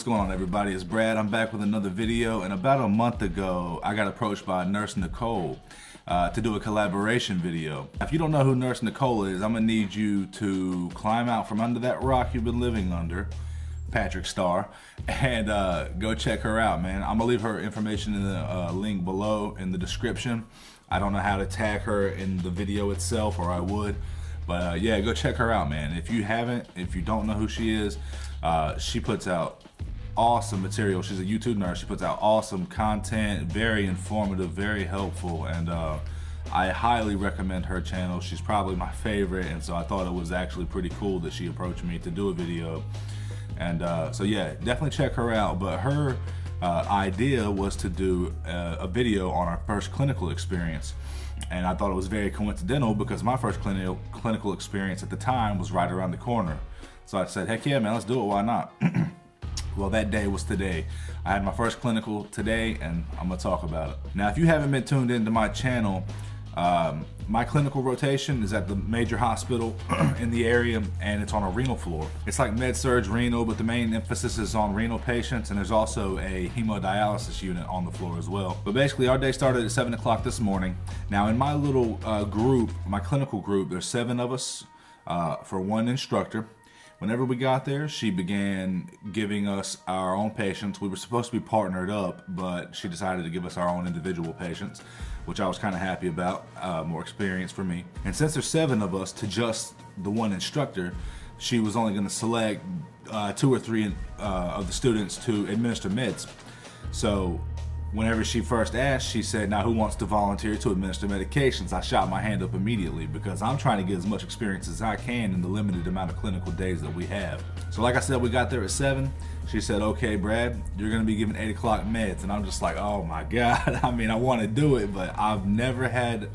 going on, everybody? It's Brad. I'm back with another video, and about a month ago I got approached by Nurse Nacole to do a collaboration video. If you don't know who Nurse Nacole is, I'm gonna need you to climb out from under that rock you've been living under, Patrick Star, and go check her out, man. I'm gonna leave her information in the link below in the description. I don't know how to tag her in the video itself, or I would, but yeah, go check her out, man. If you haven't, if you don't know who she is, she puts out awesome material. She's a YouTube nurse. She puts out awesome content, very informative, very helpful, and I highly recommend her channel. She's probably my favorite, and so I thought it was actually pretty cool that she approached me to do a video. And so yeah, definitely check her out. But her idea was to do a video on our first clinical experience. And I thought it was very coincidental because my first clinical experience at the time was right around the corner. So I said, heck yeah, man, let's do it, why not? Well, that day was today. I had my first clinical today, and I'm gonna talk about it. Now, if you haven't been tuned into my channel, my clinical rotation is at the major hospital in the area, and it's on a renal floor. It's like med-surg renal, but the main emphasis is on renal patients, and there's also a hemodialysis unit on the floor as well. But basically, our day started at 7 o'clock this morning. Now, in my little group, my clinical group, there's 7 of us for one instructor. Whenever we got there, she began giving us our own patients. We were supposed to be partnered up, but she decided to give us our own individual patients, which I was kind of happy about, more experience for me. And since there's 7 of us to just the one instructor, she was only going to select 2 or 3 of the students to administer meds. So whenever she first asked, she said, now who wants to volunteer to administer medications? I shot my hand up immediately because I'm trying to get as much experience as I can in the limited amount of clinical days that we have. So like I said, we got there at 7. She said, okay, Brad, you're gonna be given 8 o'clock meds. And I'm just like, oh my God. I mean, I wanna do it, but I've never had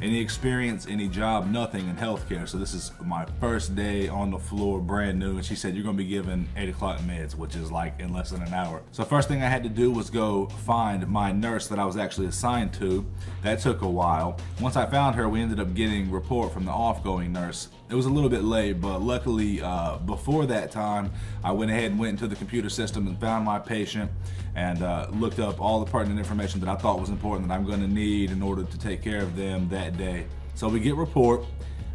any experience, any job, nothing in healthcare. So this is my first day on the floor, brand new. And she said, you're gonna be given 8 o'clock meds, which is like in less than an hour. So first thing I had to do was go find my nurse that I was actually assigned to. That took a while. Once I found her, we ended up getting report from the off-going nurse. It was a little bit late, but luckily before that time, I went ahead and went into the computer system and found my patient and looked up all the pertinent information that I thought was important that I'm gonna need in order to take care of them that day. So we get report.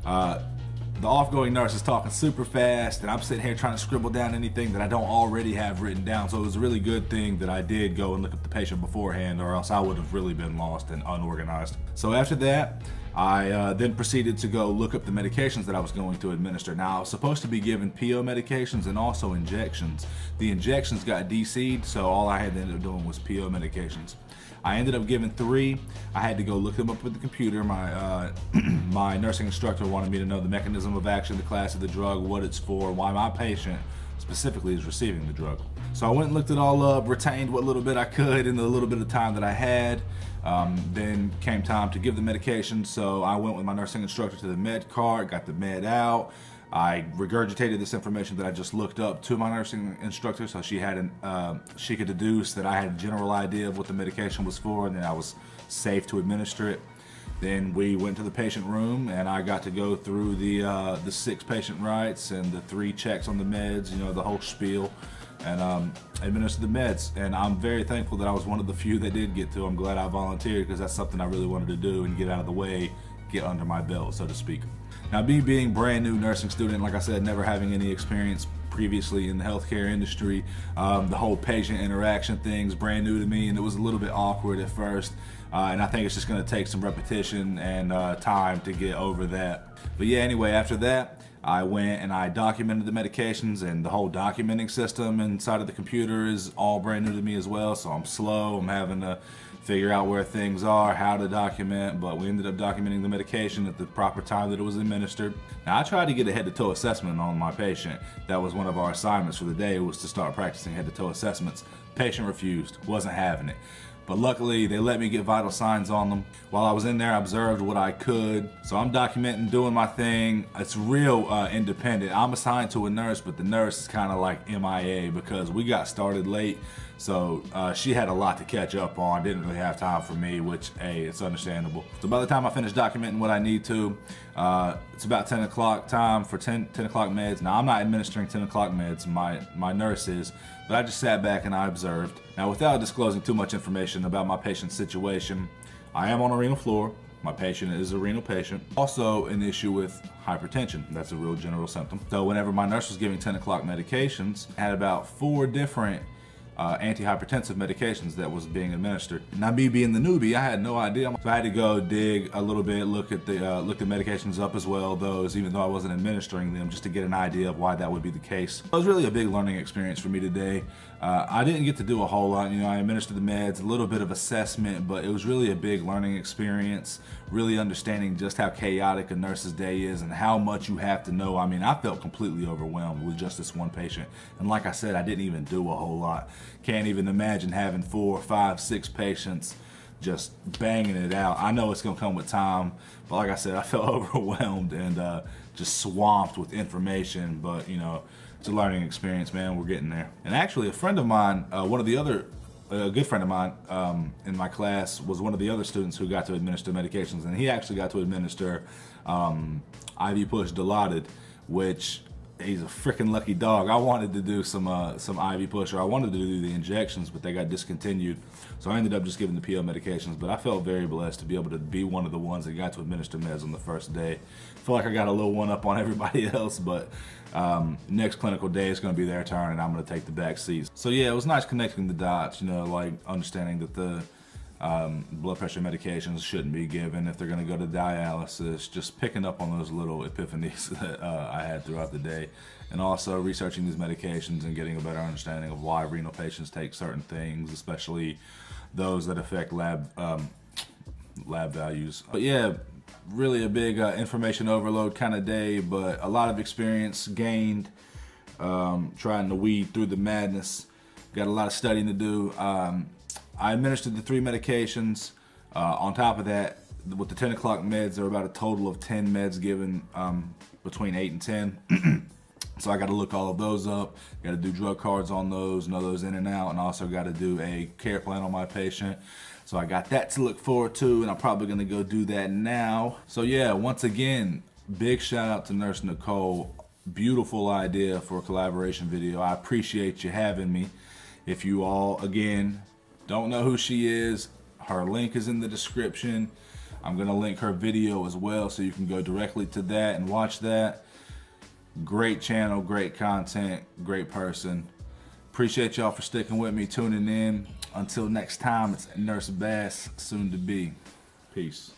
The off-going nurse is talking super fast, and I'm sitting here trying to scribble down anything that I don't already have written down. So it was a really good thing that I did go and look up the patient beforehand, or else I would have really been lost and unorganized. So after that, I then proceeded to go look up the medications that I was going to administer. Now, I was supposed to be given PO medications and also injections. The injections got DC'd, so all I had to end up doing was PO medications. I ended up giving 3. I had to go look them up with the computer. My my nursing instructor wanted me to know the mechanism of action, the class of the drug, what it's for, why my patient specifically is receiving the drug. So I went and looked it all up, retained what little bit I could in the little bit of time that I had. Then came time to give the medication, so I went with my nursing instructor to the med cart, got the med out. I regurgitated this information that I just looked up to my nursing instructor, so she had she could deduce that I had a general idea of what the medication was for, and then I was safe to administer it. Then we went to the patient room, and I got to go through the 6 patient rights and the 3 checks on the meds, you know, the whole spiel, and administer the meds. And I'm very thankful that I was one of the few that did get to. I'm glad I volunteered because that's something I really wanted to do and get out of the way, get under my belt, so to speak. Now, me being brand new nursing student, like I said, never having any experience previously in the healthcare industry, the whole patient interaction thing's brand new to me, and it was a little bit awkward at first. And I think it's just going to take some repetition and time to get over that. But yeah, anyway, after that, I went and I documented the medications, and the whole documenting system inside of the computer is all brand new to me as well. So I'm slow. I'm having to figure out where things are, how to document, but we ended up documenting the medication at the proper time that it was administered. Now, I tried to get a head-to-toe assessment on my patient. That was one of our assignments for the day, was to start practicing head-to-toe assessments. Patient refused, wasn't having it. But luckily, they let me get vital signs on them. While I was in there, I observed what I could. So I'm documenting, doing my thing. It's real independent. I'm assigned to a nurse, but the nurse is kind of like MIA because we got started late. So she had a lot to catch up on, didn't really have time for me, which, hey, it's understandable. So by the time I finish documenting what I need to, it's about 10 o'clock time for 10 o'clock meds. Now, I'm not administering 10 o'clock meds, my nurse is, but I just sat back and I observed. Now, without disclosing too much information about my patient's situation, I am on a renal floor. My patient is a renal patient. Also an issue with hypertension. That's a real general symptom. So whenever my nurse was giving 10 o'clock medications, I had about 4 different antihypertensive medications that was being administered. Now, me being the newbie, I had no idea. So I had to go dig a little bit, look at medications up as well, those, even though I wasn't administering them, just to get an idea of why that would be the case. It was really a big learning experience for me today. I didn't get to do a whole lot. You know, I administered the meds, a little bit of assessment, but it was really a big learning experience, really understanding just how chaotic a nurse's day is and how much you have to know. I mean, I felt completely overwhelmed with just this one patient. And like I said, I didn't even do a whole lot. Can't even imagine having 4, 5, 6 patients just banging it out. I know it's gonna come with time, but like I said, I felt overwhelmed and just swamped with information, but you know, it's a learning experience, man. We're getting there. And actually, a friend of mine, a good friend of mine in my class was one of the other students who got to administer medications, and he actually got to administer IV push Dilaudid, which he's a freaking lucky dog. I wanted to do some IV push, or I wanted to do the injections, but they got discontinued. So I ended up just giving the PO medications, but I felt very blessed to be able to be one of the ones that got to administer meds on the first day. I feel like I got a little one up on everybody else, but next clinical day is going to be their turn and I'm going to take the back seats. So yeah, it was nice connecting the dots, you know, like understanding that the blood pressure medications shouldn't be given if they're going to go to dialysis, just picking up on those little epiphanies that I had throughout the day, and also researching these medications and getting a better understanding of why renal patients take certain things, especially those that affect lab values. But yeah, really a big information overload kind of day, but a lot of experience gained trying to weed through the madness. Got a lot of studying to do. I administered the 3 medications. On top of that, with the 10 o'clock meds, there were about a total of 10 meds given between 8 and 10. So I got to look all of those up, got to do drug cards on those, know those in and out, and also got to do a care plan on my patient. So I got that to look forward to, and I'm probably going to go do that now. So yeah, once again, big shout out to Nurse Nicole. Beautiful idea for a collaboration video. I appreciate you having me. If you all, again, don't know who she is, her link is in the description. I'm going to link her video as well so you can go directly to that and watch that. Great channel, great content, great person. Appreciate y'all for sticking with me, tuning in. Until next time, it's Nurse Bass, soon to be. Peace.